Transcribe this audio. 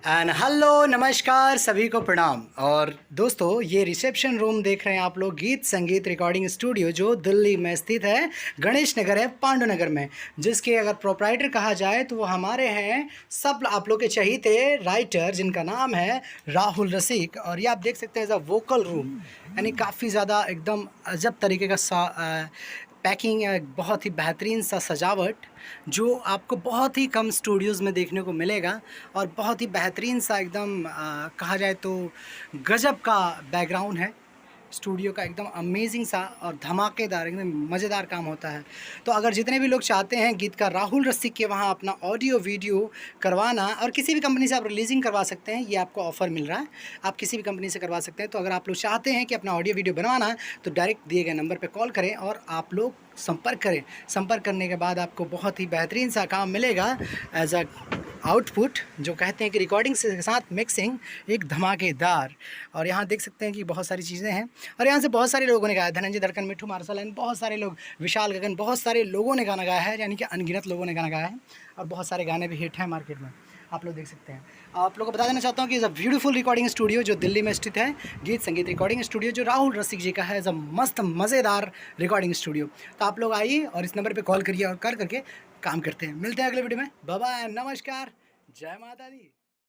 And hello नमस्कार सभी को प्रणाम। और दोस्तों ये रिसेप्शन रूम देख रहे हैं आप लोग, गीत संगीत रिकॉर्डिंग स्टूडियो जो दिल्ली में स्थित है, गणेश नगर है, पांडु नगर में। जिसके अगर प्रोप्राइटर कहा जाए तो वो हमारे हैं सब आप लोग के चहीते राइटर, जिनका नाम है राहुल रसिक। और ये आप देख सकते हैं एज अ वोकल रूम, यानी काफ़ी ज़्यादा एकदम अजब तरीके का पैकिंग, बहुत ही बेहतरीन सा सजावट जो आपको बहुत ही कम स्टूडियोज़ में देखने को मिलेगा। और बहुत ही बेहतरीन सा एकदम कहा जाए तो गजब का बैकग्राउंड है स्टूडियो का, एकदम अमेजिंग सा और धमाकेदार एकदम मज़ेदार काम होता है। तो अगर जितने भी लोग चाहते हैं गीतकार राहुल रसिक के वहाँ अपना ऑडियो वीडियो करवाना, और किसी भी कंपनी से आप रिलीजिंग करवा सकते हैं, ये आपको ऑफ़र मिल रहा है, आप किसी भी कंपनी से करवा सकते हैं। तो अगर आप लोग चाहते हैं कि अपना ऑडियो वीडियो बनवाना है तो डायरेक्ट दिए गए नंबर पर कॉल करें और आप लोग संपर्क करें। संपर्क करने के बाद आपको बहुत ही बेहतरीन सा काम मिलेगा एज अ आउटपुट, जो कहते हैं कि रिकॉर्डिंग के साथ मिक्सिंग एक धमाकेदार। और यहाँ देख सकते हैं कि बहुत सारी चीज़ें हैं और यहाँ से बहुत सारे लोगों ने गाया, धनंजय धड़कन, मिठू मार्शल एंड बहुत सारे लोग, विशाल गगन, बहुत सारे लोगों ने गाना गाया है, यानी कि अनगिनत लोगों ने गाना गाया है। और बहुत सारे गाने भी हिट हैं मार्केट में, आप लोग देख सकते हैं। आप लोगों को बता देना चाहता हूँ कि is a beautiful recording studio जो दिल्ली में स्थित है, गीत संगीत रिकॉर्डिंग स्टूडियो जो राहुल रसिक जी का है, इज़ अ मस्त मज़ेदार रिकॉर्डिंग स्टूडियो। तो आप लोग आइए और इस नंबर पर कॉल करिए और कर करके काम करते हैं। मिलते हैं अगले वीडियो में। बाय बाय, नमस्कार, जय माता दी।